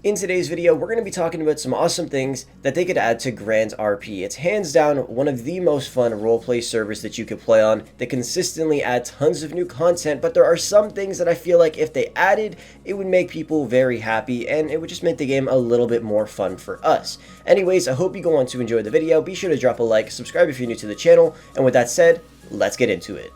In today's video, we're going to be talking about some awesome things that they could add to Grand RP. It's hands down one of the most fun roleplay servers that you could play on. They consistently add tons of new content, but there are some things that I feel like if they added, it would make people very happy and it would just make the game a little bit more fun for us. Anyways, I hope you go on to enjoy the video. Be sure to drop a like, subscribe if you're new to the channel, and with that said, let's get into it.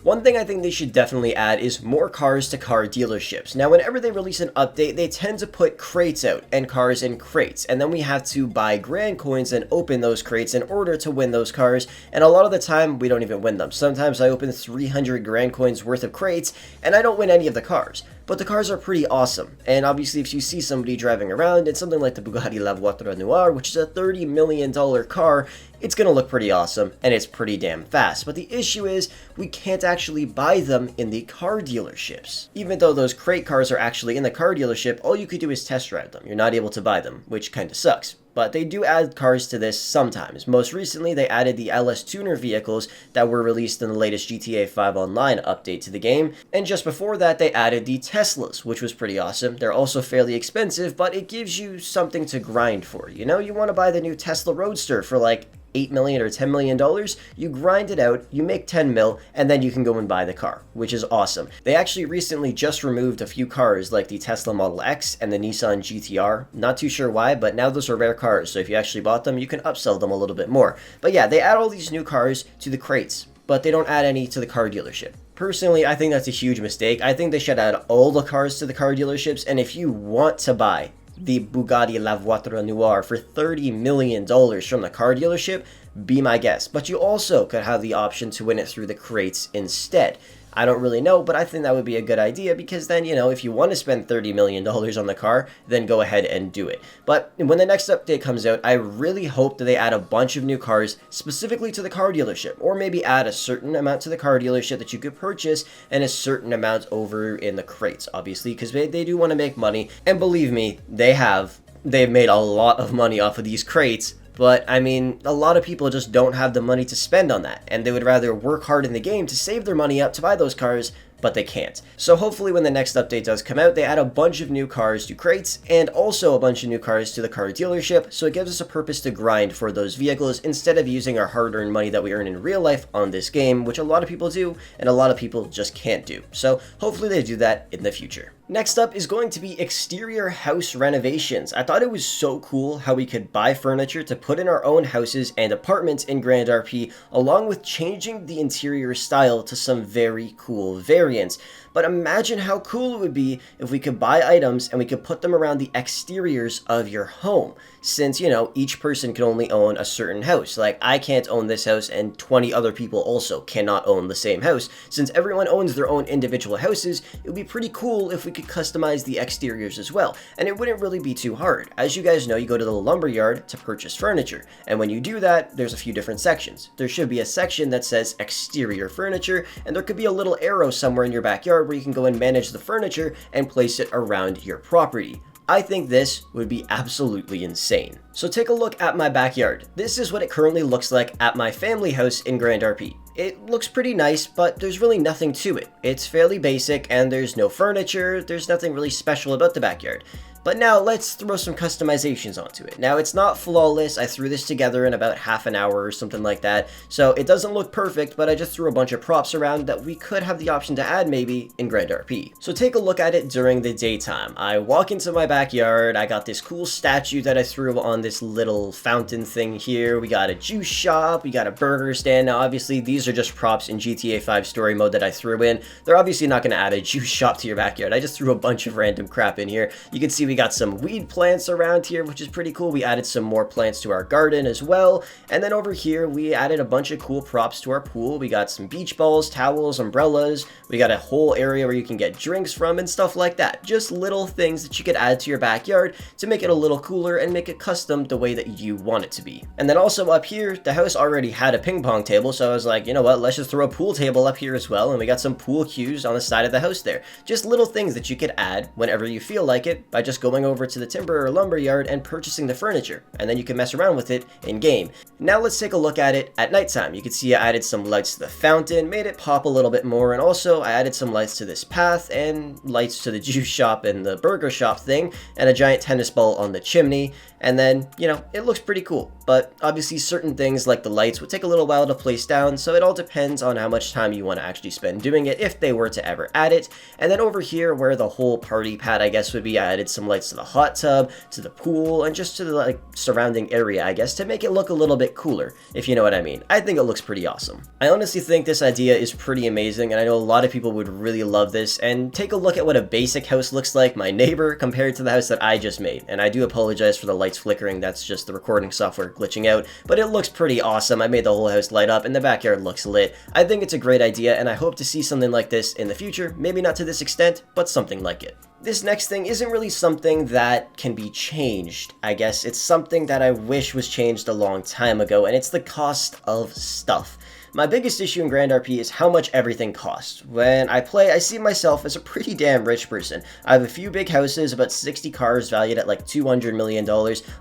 One thing I think they should definitely add is more cars to car dealerships. Now, whenever they release an update, they tend to put crates out and cars in crates, and then we have to buy grand coins and open those crates in order to win those cars, and a lot of the time, we don't even win them. Sometimes I open 300 grand coins worth of crates, and I don't win any of the cars. But the cars are pretty awesome, and obviously if you see somebody driving around in something like the Bugatti La Voiture Noire, which is a $30 million car, it's going to look pretty awesome, and it's pretty damn fast. But the issue is, we can't actually buy them in the car dealerships. Even though those crate cars are actually in the car dealership, all you could do is test ride them. You're not able to buy them, which kinda sucks. But they do add cars to this sometimes. Most recently, they added the LS Tuner vehicles that were released in the latest GTA 5 Online update to the game. And just before that, they added the Teslas, which was pretty awesome. They're also fairly expensive, but it gives you something to grind for. You know, you want to buy the new Tesla Roadster for like $8 million or $10 million, you grind it out, you make 10 mil, and then you can go and buy the car, which is awesome. They actually recently just removed a few cars like the Tesla Model X and the Nissan GTR. Not too sure why, but now those are rare cars, so if you actually bought them, you can upsell them a little bit more. But yeah, they add all these new cars to the crates, but they don't add any to the car dealership. Personally, I think that's a huge mistake. I think they should add all the cars to the car dealerships, and if you want to buy the Bugatti La Voiture Noire for $30 million from the car dealership, be my guest. But you also could have the option to win it through the crates instead. I don't really know, but I think that would be a good idea because then, you know, if you want to spend $30 million on the car, then go ahead and do it. But when the next update comes out, I really hope that they add a bunch of new cars specifically to the car dealership, or maybe add a certain amount to the car dealership that you could purchase and a certain amount over in the crates, obviously, because they do want to make money. And believe me, they've made a lot of money off of these crates. But, I mean, a lot of people just don't have the money to spend on that, and they would rather work hard in the game to save their money up to buy those cars, but they can't. So hopefully when the next update does come out, they add a bunch of new cars to crates, and also a bunch of new cars to the car dealership, so it gives us a purpose to grind for those vehicles instead of using our hard-earned money that we earn in real life on this game, which a lot of people do, and a lot of people just can't do. So hopefully they do that in the future. Next up is going to be exterior house renovations. I thought it was so cool how we could buy furniture to put in our own houses and apartments in Grand RP, along with changing the interior style to some very cool variants. But imagine how cool it would be if we could buy items and we could put them around the exteriors of your home. Since, you know, each person can only own a certain house. Like, I can't own this house and 20 other people also cannot own the same house. Since everyone owns their own individual houses, it would be pretty cool if we could customize the exteriors as well. And it wouldn't really be too hard. As you guys know, you go to the lumber yard to purchase furniture. And when you do that, there's a few different sections. There should be a section that says exterior furniture, and there could be a little arrow somewhere in your backyard where you can go and manage the furniture and place it around your property. I think this would be absolutely insane. So take a look at my backyard. This is what it currently looks like at my family house in Grand RP. It looks pretty nice, but there's really nothing to it. It's fairly basic and there's no furniture, there's nothing really special about the backyard. But now let's throw some customizations onto it. Now it's not flawless, I threw this together in about half an hour or something like that, so it doesn't look perfect, but I just threw a bunch of props around that we could have the option to add maybe in Grand RP. So take a look at it during the daytime. I walk into my backyard, I got this cool statue that I threw on this little fountain thing here, we got a juice shop, we got a burger stand. Now obviously these are just props in GTA 5 story mode that I threw in. They're obviously not going to add a juice shop to your backyard, I just threw a bunch of random crap in here. You can see we got some weed plants around here, which is pretty cool. We added some more plants to our garden as well. And then over here, we added a bunch of cool props to our pool. We got some beach balls, towels, umbrellas. We got a whole area where you can get drinks from and stuff like that. Just little things that you could add to your backyard to make it a little cooler and make it custom the way that you want it to be. And then also up here, the house already had a ping pong table. So I was like, you know what, let's just throw a pool table up here as well, and we got some pool cues on the side of the house there. Just little things that you could add whenever you feel like it by just going over to the timber or lumber yard and purchasing the furniture, and then you can mess around with it in game. Now let's take a look at it at nighttime. You can see I added some lights to the fountain, made it pop a little bit more, and also I added some lights to this path and lights to the juice shop and the burger shop thing, and a giant tennis ball on the chimney. And then, you know, it looks pretty cool. But obviously certain things like the lights would take a little while to place down, so it all depends on how much time you want to actually spend doing it if they were to ever add it. And then over here where the whole party pad I guess would be, I added some lights to the hot tub, to the pool, and just to the like surrounding area I guess to make it look a little bit cooler, if you know what I mean. I think it looks pretty awesome. I honestly think this idea is pretty amazing, and I know a lot of people would really love this. And take a look at what a basic house looks like, my neighbor, compared to the house that I just made. And I do apologize for the lights flickering, that's just the recording software glitching out, but it looks pretty awesome. I made the whole house light up and the backyard looks lit. I think it's a great idea, and I hope to see something like this in the future. Maybe not to this extent, but something like it. This next thing isn't really something that can be changed, I guess. It's something that I wish was changed a long time ago, and it's the cost of stuff. My biggest issue in Grand RP is how much everything costs. When I play, I see myself as a pretty damn rich person. I have a few big houses, about 60 cars valued at like $200 million,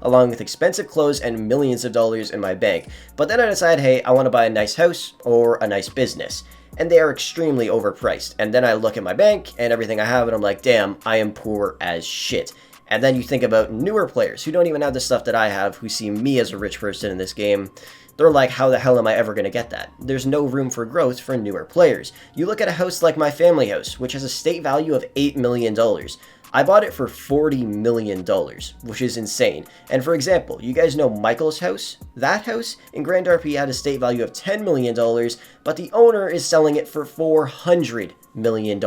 along with expensive clothes and millions of dollars in my bank. But then I decide, hey, I want to buy a nice house or a nice business. And they are extremely overpriced. And then I look at my bank and everything I have, and I'm like, damn, I am poor as shit. And then you think about newer players who don't even have the stuff that I have, who see me as a rich person in this game. They're like, how the hell am I ever going to get that? There's no room for growth for newer players. You look at a house like my family house, which has a state value of $8 million. I bought it for $40 million, which is insane. And for example, you guys know Michael's house? That house in Grand RP had a state value of $10 million, but the owner is selling it for $400 million.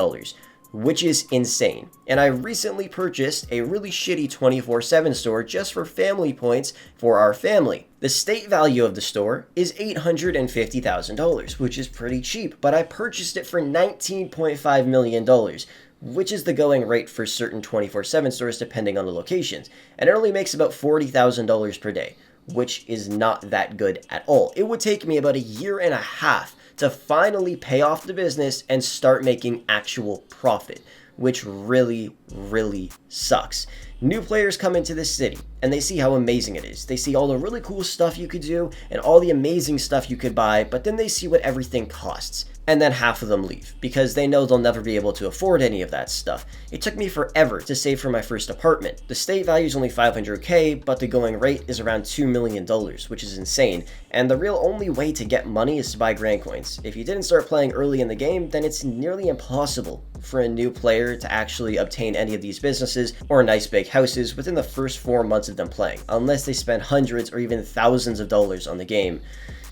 Which is insane. And I recently purchased a really shitty 24/7 store just for family points for our family. The state value of the store is $850,000, which is pretty cheap, but I purchased it for $19.5 million, which is the going rate for certain 24/7 stores depending on the locations. And it only makes about $40,000 per day, which is not that good at all. It would take me about a year and a half to finally pay off the business and start making actual profit, which really, really sucks. New players come into this city and they see how amazing it is. They see all the really cool stuff you could do and all the amazing stuff you could buy, but then they see what everything costs. And then half of them leave because they know they'll never be able to afford any of that stuff. It took me forever to save for my first apartment. The state value is only $500K, but the going rate is around $2 million, which is insane. And the real only way to get money is to buy grand coins. If you didn't start playing early in the game, then it's nearly impossible for a new player to actually obtain any of these businesses or nice big houses within the first 4 months of them playing, unless they spend hundreds or even thousands of dollars on the game.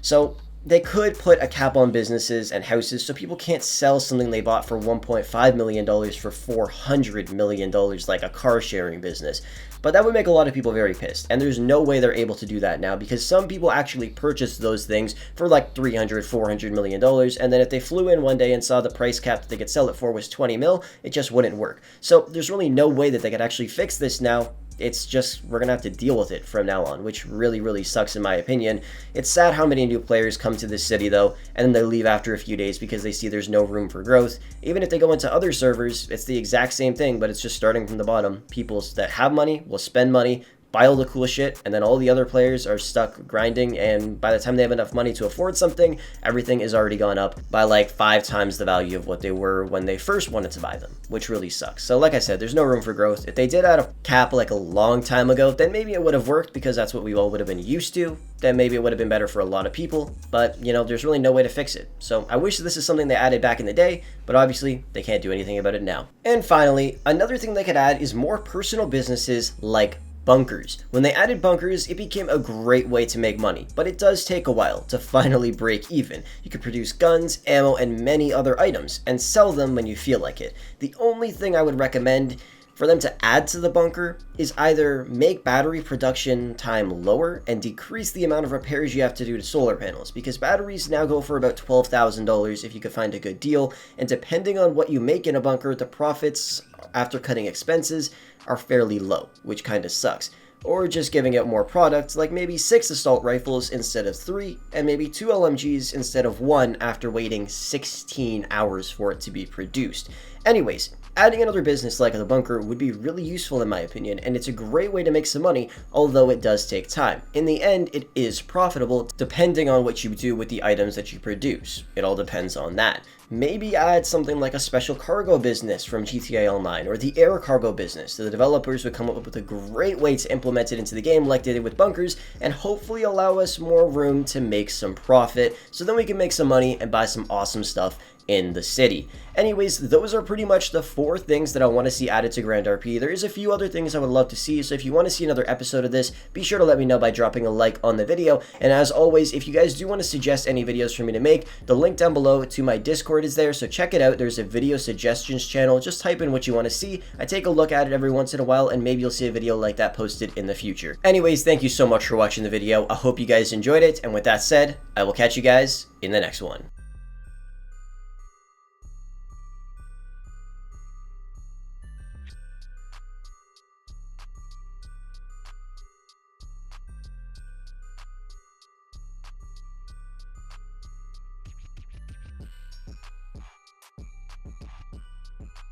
So they could put a cap on businesses and houses so people can't sell something they bought for $1.5 million for $400 million like a car sharing business. But that would make a lot of people very pissed, and there's no way they're able to do that now because some people actually purchased those things for like $300, $400 million, and then if they flew in one day and saw the price cap that they could sell it for was 20 mil, it just wouldn't work. So there's really no way that they could actually fix this now. It's just, we're gonna have to deal with it from now on, which really, really sucks in my opinion. It's sad how many new players come to this city though, and then they leave after a few days because they see there's no room for growth. Even if they go into other servers, it's the exact same thing, but it's just starting from the bottom. People that have money will spend money, buy all the cool shit, and then all the other players are stuck grinding, and by the time they have enough money to afford something, everything is already gone up by like 5 times the value of what they were when they first wanted to buy them, which really sucks. So like I said, there's no room for growth. If they did add a cap like a long time ago, then maybe it would have worked because that's what we all would have been used to. Then maybe it would have been better for a lot of people, but you know, there's really no way to fix it. So I wish this is something they added back in the day, but obviously they can't do anything about it now. And finally, another thing they could add is more personal businesses like bunkers. When they added bunkers, it became a great way to make money, but it does take a while to finally break even. You can produce guns, ammo, and many other items, and sell them when you feel like it. The only thing I would recommend for them to add to the bunker is either make battery production time lower and decrease the amount of repairs you have to do to solar panels, because batteries now go for about $12,000 if you could find a good deal, and depending on what you make in a bunker, the profits after cutting expenses are fairly low, which kind of sucks. or just giving out more products, like maybe 6 assault rifles instead of 3, and maybe 2 LMGs instead of 1 after waiting 16 hours for it to be produced. Anyways, adding another business like the bunker would be really useful in my opinion, and it's a great way to make some money, although it does take time. In the end, it is profitable depending on what you do with the items that you produce. It all depends on that. Maybe add something like a special cargo business from GTA Online, or the air cargo business, so the developers would come up with a great way to implement it into the game like they did with bunkers, and hopefully allow us more room to make some profit, so then we can make some money and buy some awesome stuff in the city. Anyways, those are pretty much the 4 things that I want to see added to Grand RP. There is a few other things I would love to see, so if you want to see another episode of this, be sure to let me know by dropping a like on the video. And as always, if you guys do want to suggest any videos for me to make, the link down below to my Discord is there, so check it out. There's a video suggestions channel. Just type in what you want to see. I take a look at it every once in a while, and maybe you'll see a video like that posted in the future. Anyways, thank you so much for watching the video. I hope you guys enjoyed it, and with that said, I will catch you guys in the next one.